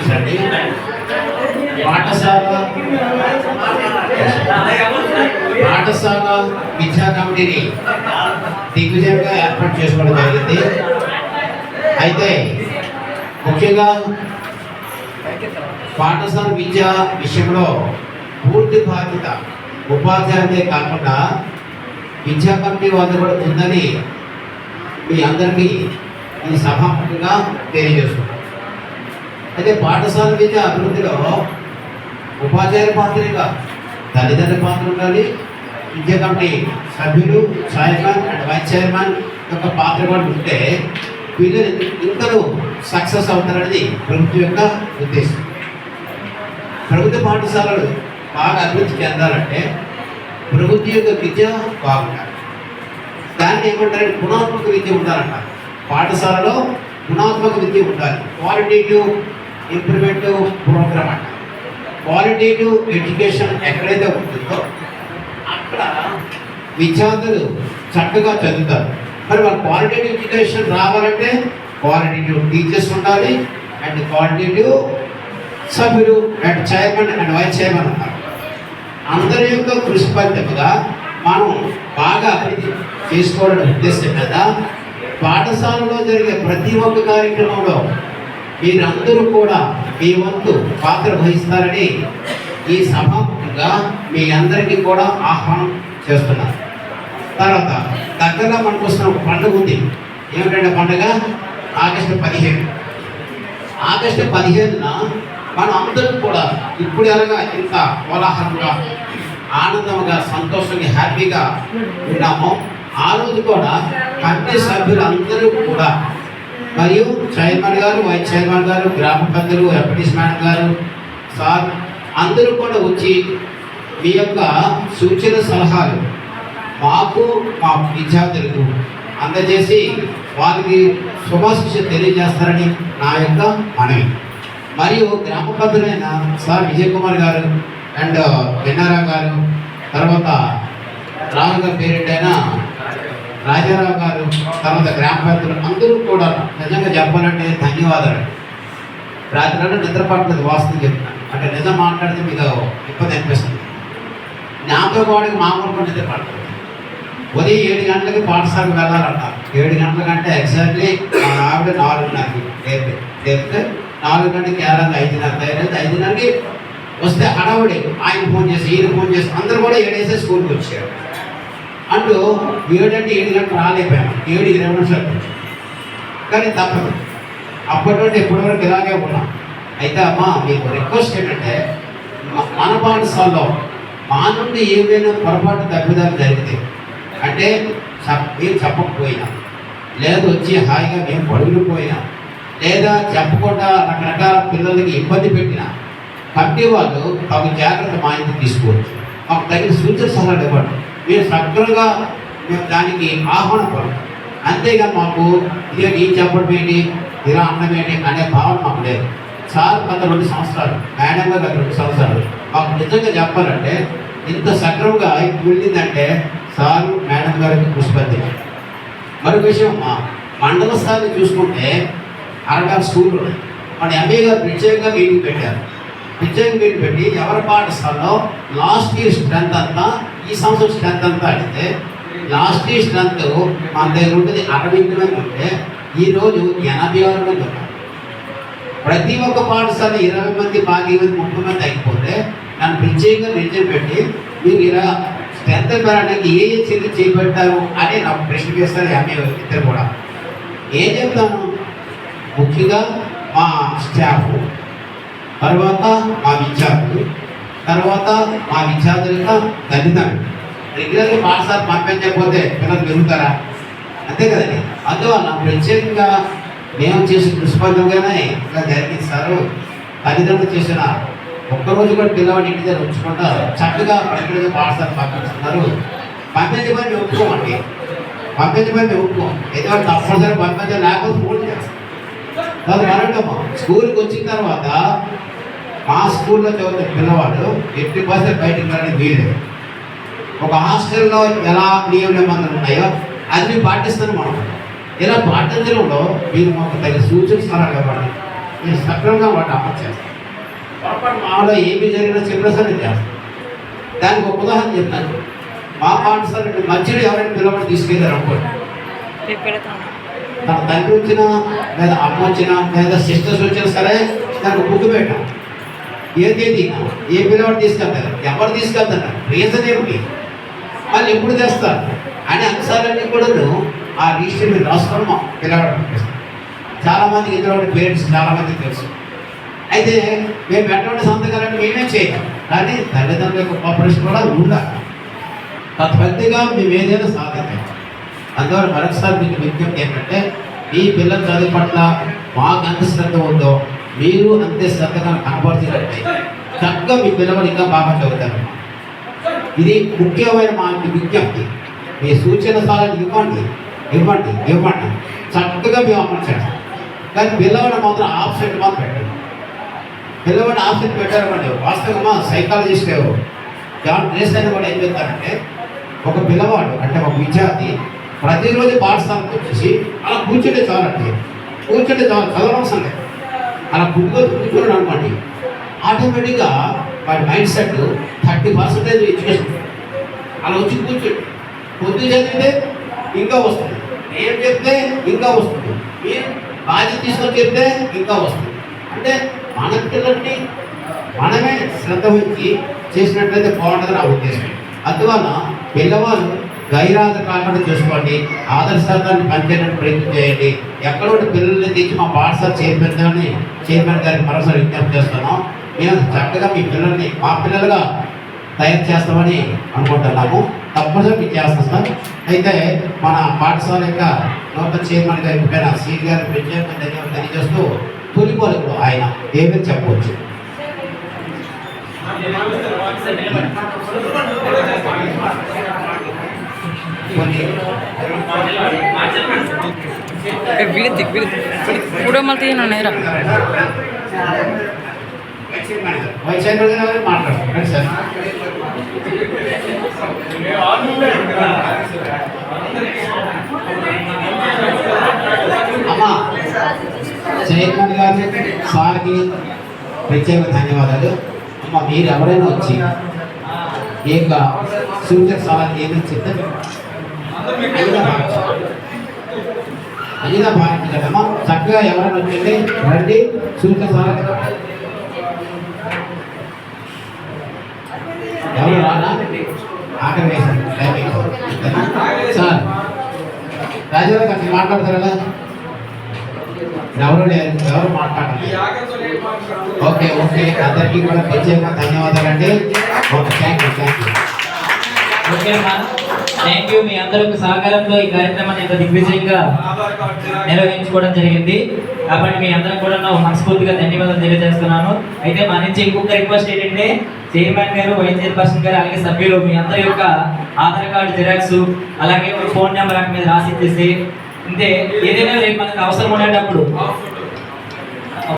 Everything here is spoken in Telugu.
క్షమించండి. పాఠశాల విద్యా కమిటీని దిగ్విజయంగా ఏర్పాటు చేసుకోవడం జరిగింది. అయితే ముఖ్యంగా పాఠశాల విద్య విషయంలో పూర్తి బాధ్యత ఉపాధ్యాయులే కాకుండా విద్యా కమిటీ వాళ్ళు కూడా ఉందని మీ అందరికీ ఈ సభాముఖంగా తెలియజేస్తున్నాం. అయితే పాఠశాల విద్య అభివృద్ధిలో ఉపాధ్యాయుల పాత్రగా తల్లిదండ్రుల పాత్ర ఉండాలి. విద్యా కమిటీ సభ్యులు, చైర్మన్ అండ్ వైస్ చైర్మన్ యొక్క పాత్ర కూడా ఉంటే పిల్లలు ఇంతలో సక్సెస్ అవుతారనేది ప్రభుత్వం యొక్క ఉద్దేశం. ప్రభుత్వ పాఠశాలలు బాగా అభివృద్ధి చెందాలంటే ప్రభుత్వ యొక్క విద్య బాగుండాలి. దాన్ని ఏమంటారంటే గుణాత్మక విద్య ఉండాలంట. పాఠశాలలో గుణాత్మక విద్య ఉండాలి. క్వాలిటేటివ్ ఇంప్రూవ్మెంట్ ప్రోగ్రామ్ అంట. క్వాలిటేటివ్ ఎడ్యుకేషన్ ఎక్కడైతే ఉంటుందో అక్కడ విద్యార్థులు చక్కగా చదువుతారు. మరి వాళ్ళ క్వాలిటేటివ్ ఎడ్యుకేషన్ రావాలంటే క్వాలిటేటివ్ టీచర్స్ ఉండాలి అండ్ క్వాలిటేటివ్ సభ్యులు and chairman and vice chairman ఉన్నారు. అందరి యొక్క కృషి ఫలితంగా మనం బాగా అభివృద్ధి చేసుకోవడం ఉద్దేశం కదా. పాఠశాలలో జరిగే ప్రతి ఒక్క కార్యక్రమంలో మీరందరూ కూడా మీ వంతు పాత్ర వహిస్తారని ఈ సభాముఖంగా మీ అందరికీ కూడా ఆహ్వానం చేస్తున్నారు. తర్వాత దగ్గరలో మనకు వస్తున్న ఒక పండుగ ఉంది. ఏమిటంటే పండుగ ఆగస్టు 15. ఆగస్టు 15న మనం అందరం కూడా ఇప్పుడు ఎలాగా ఇంత కోలాహలంగా ఆనందంగా సంతోషంగా హ్యాపీగా ఉన్నామో ఆ రోజు కూడా కమిటీ సభ్యులందరూ కూడా మరియు చైర్మన్ గారు, వైస్ చైర్మన్ గారు, గ్రామ పెద్దలు, ఎంపీటీసీ మేడం గారు, సార్ అందరూ కూడా వచ్చి మీ యొక్క సూచన సలహాలు మాకు మా విద్యార్థులకు అందజేసి వారికి శుభాశిక్ష తెలియజేస్తారని నా యొక్క మనవి. మరియు గ్రామ పెద్దలైన సార్ విజయ్ కుమార్ గారు అండ్ ఎన్ఆర్ఆర్ గారు, తర్వాత రావు గారి పేరెంట్ అయిన రాజారావు గారు, తర్వాత గ్రామ పెద్దలు అందరూ కూడా నిజంగా చెప్పాలంటే ధన్యవాదాలు. రాత్రి నిద్ర పట్టలేదు, వాస్తవం చెప్తున్నాను. అంటే నిజం మాట్లాడితే మీకు ఇబ్బంది అనిపిస్తుంది. నాతో వాడికి మామూలు నిద్ర పడుతుంది. ఉదయం 7 గంటలకి పాఠశాలకు వెళ్ళాలంటారు. 7 గంటల కంటే ఎగ్జాక్ట్లీ మా ఆవిడ 4:30కి లేపితే 4 గంటలకి ఏడాది 5:30 తయారైతే 5:30కి వస్తే హడావుడి ఆయన ఫోన్ చేసి ఈయన ఫోన్ చేసి అందరూ కూడా 7 స్కూల్కి వచ్చారు. అంటూ 7 అంటే 7 గంటలు రాలేకపోయాను. 7:20 కానీ తప్పదు. అప్పటి నుండి ఇప్పటి వరకు ఇలాగే ఉన్నాం. అయితే అమ్మా మీకు రిక్వెస్ట్ ఏంటంటే మన పాఠశాలలో మా నుండి ఏమైనా పొరపాటు తప్పిదాలు జరిగితే అంటే మీరు చెప్పకపోయినా లేదా వచ్చి హాయిగా మేము పడుగులు పోయినా లేదా చెప్పకుండా రకరకాల పిల్లలకి ఇబ్బంది పెట్టినా కమిటీ వాళ్ళు తగు జాగ్రత్త మా ఇంటికి తీసుకోవచ్చు. మాకు తగిన సూచన సలహాలు ఇవ్వండి. మీరు సక్రమంగా మేము దానికి ఆహ్వానపడతాం. అంతేగా మాకు ఇదే నీ చెప్పడం ఏంటి, ఇలా అన్నం ఏంటి అనే భావన మాకు లేదు. సార్ గత 2 సంవత్సరాలు, మేడం గారు గత 2 సంవత్సరాలు మాకు నిజంగా చెప్పాలంటే ఇంత సక్రమంగా వెళ్ళిందంటే సారు మేడం గారికి కృషిపతి. మరొక విషయం, మా మండల స్థాయిని చూసుకుంటే 60 స్కూళ్ళు ఉన్నాయి. మన ఎంఏ గారు ప్రత్యేకంగా మీటింగ్ పెట్టారు. ప్రత్యేక మీటింగ్ పెట్టి ఎవరి పాఠశాలలో లాస్ట్ ఇయర్ స్ట్రెంత్ అంతా, ఈ సంవత్సరం స్ట్రెంత్ అంతా అడిగితే లాస్ట్ ఇయర్ స్ట్రెంత్ మన దగ్గర ఉంటుంది 68 మంది ఉంటే ఈరోజు 86 మంది ఉన్నారు. ప్రతి ఒక్క పాఠశాల 20 మంది, 25 మంది, 30 మంది అయిపోతే నన్ను ప్రత్యేకంగా నిర్ణయం పెట్టి మీరు ఇలా స్ట్రెంత్ పెరగడానికి ఏ చర్యలు చేపట్టారు అని నాకు ప్రశ్న వేస్తారు. ఎంఏ ఇద్దరు కూడా ఏం చెప్తాను, ముఖ్యంగా మా స్టాఫ్, తర్వాత మా విద్యార్థులు, తర్వాత మా విద్యార్థుల యొక్క తల్లిదండ్రులు. రెగ్యులర్గా పాఠశాల పంపించకపోతే పిల్లలు పెరుగుతారా? అంతే కదండి. అందువల్ల ప్రత్యేకంగా మేము చేసిన కృషిపద్ధంగానే ఇలా జరిగిస్తారు. తల్లిదండ్రులు చేసిన ఒక్కరోజు కూడా పిల్లవాడి ఇంటి దగ్గర ఉంచకుండా చక్కగా ప్రతిరోజు పాఠశాల పంపిస్తున్నారు. పంపించమని మేము ఒప్పుకోమండి, పంపించమని మేము ఒప్పుకోం. ఎందుకంటే తప్పనిసరి పంపించాలి, లేకపోతే ఫోన్ చేస్తాం. అది మరొకమ్మా స్కూల్కి వచ్చిన తర్వాత మా స్కూల్లో చదువుతున్న పిల్లవాడు 80% బయటకు రావడానికి వీలు. ఒక హాస్టల్లో ఎలా నియమ నిబంధనలు ఉన్నాయో అది మేము పాటిస్తాను. మనం ఇలా పాటించడంలో మీరు మాకు తగిన సూచన సలహాలు ఇవ్వండి. ఈ సక్రమంగా వాటి అమలు చేస్తాం. పొరపాటు మాలో ఏమి జరిగినా చెప్పినా సరే చేస్తాం. దానికి ఒక ఉదాహరణ చెప్తాను. మా పాఠశాల మధ్యలో ఎవరైనా పిల్లవాడు తీసుకెళ్ళారు అనుకోండి, తన తండ్రి వచ్చినా లేదా అమ్మ వచ్చినా లేదా సిస్టర్స్ వచ్చినా సరే దానికి బుక్ పెట్టాం. ఏ తేదీ ఏ పిల్లవాడు తీసుకెళ్తారు, ఎవరు తీసుకెళ్తారు, రీజన్ ఏమిటి, వాళ్ళు ఎప్పుడు తెస్తారు అనే అంశాలన్నీ కూడా ఆ రిజిస్టర్ మీద రాసుకొని మా పిల్లవాడు పంపిస్తాం. చాలామందికి ఇందులో పేరెంట్స్ చాలామందికి తెలుసు. అయితే మేము ఎటువంటి సంతకాలన్నీ మేమే చేయాలి, కానీ తల్లిదండ్రుల యొక్క కోఆపరేషన్ కూడా ఉండాలి. తత్ఫలితంగా మేము ఏదైనా సాధించాలి. అందువల్ల మరొకసారి మీకు విజ్ఞప్తి ఏంటంటే, మీ పిల్లల చదువు పట్ల మాకు ఎంత శ్రద్ధ ఉందో మీరు అంతే శ్రద్ధగా కనపడుతున్నట్టే చక్కగా మీ పిల్లలు ఇంకా బాగా చదువుతారు. ఇది ముఖ్యమైన మా విజ్ఞప్తి. మీ సూచన సాలను ఇవ్వండి ఇవ్వండి ఇవ్వండి, చక్కగా మేము అమలు చేస్తాం. కానీ పిల్లవాడు మాత్రం ఆబ్సెంట్ మాత్రం పెట్టండి. పిల్లవాడిని ఆబ్సెంట్ పెట్టారన్నమాట. వాస్తవంగా సైకాలజిస్ట్ జాన్ డ్రెస్ అని కూడా ఏం చెప్తారంటే, ఒక పిల్లవాడు అంటే ఒక విద్యార్థి ప్రతిరోజు పాఠశాలకు వచ్చేసి అలా కూర్చుంటే చాలండి, కూర్చుంటే చాలు, చదవవసరం లేదు, అలా కూర్చోడం అనుకోండి, ఆటోమేటిక్గా వాడి మైండ్ సెట్ 30% ఎడ్యుకేషన్ అలా వచ్చి కూర్చోండి. పొద్దు చదివితే ఇంకా వస్తుంది, ఏం చెప్తే ఇంకా వస్తుంది, మీరు బాధ్యత తీసుకొని చెప్తే ఇంకా వస్తుంది. అంటే మన పిల్లల్ని మనమే శ్రద్ధ వహించి చేసినట్లయితే బాగుంటుంది నా ఉద్దేశం. అందువల్ల పిల్లవాళ్ళు గైరాజు కాకుండా చూసుకోండి, ఆదర్శాన్ని పంచేటట్టు ప్రయత్నం చేయండి. ఎక్కడ కూడా పిల్లల్ని తెచ్చి మా పాఠశాల చైర్మన్ గారికి మరోసారి విజ్ఞప్తి చేస్తున్నాం. మేము చక్కగా మీ పిల్లల్ని మా పిల్లలుగా తయారు చేస్తామని అనుకుంటున్నాము. తప్పనిసరిగా మీకు చేస్తాం సార్. అయితే మన పాఠశాల యొక్క నూతన చైర్మన్ గారి సీట్ గారికి ప్రత్యేకంగా తెలియజేస్తూ తొలిపోలేదు ఆయన ఏమని చెప్పవచ్చు. కూడా మళ్ళీ తీయను మాట్లాడుతున్నాను సార్. అమ్మా చైర్మన్ గారికి సార్కి ప్రత్యేక ధన్యవాదాలు. అమ్మ మీరు ఎవరైనా వచ్చి ఏక సూచన సలహాలు ఏమైనా చెప్తే అయ్యిదా భావించగలమ్మా. చక్కగా ఎవరైనా వచ్చింది రండి, సూచన సలహాలు ఎవరు రానా ఆఖరి వేసారు సార్. రాజారావు గారు మాట్లాడతారా? ఎవరు లేరు, ఎవరు మాట్లాడాలి? ఓకే ఓకే, అందరికీ కూడా ప్రత్యేకంగా ధన్యవాదాలు అండి. Okay, thank you thank you. Okay అమ్మా, థ్యాంక్ యూ. మీ అందరూ సహకారంలో ఈ కార్యక్రమాన్ని ఎంత దిగ్విజయంగా నిర్వహించుకోవడం జరిగింది. కాబట్టి మీ అందరం కూడా మనస్ఫూర్తిగా ధన్యవాదాలు తెలియజేస్తున్నాను. అయితే మా నుంచి ఇంకొక రిక్వెస్ట్ ఏంటంటే, చైర్మన్ గారు, వైస్ చైర్పర్సన్ గారు, అలాగే సభ్యులు మీ అందరి యొక్క ఆధార్ కార్డు జిరాక్స్ అలాగే ఫోన్ నెంబర్ మీద రాసి ఇచ్చేసి, అంటే ఏదైనా రేపు మనకు అవసరం ఉండేటప్పుడు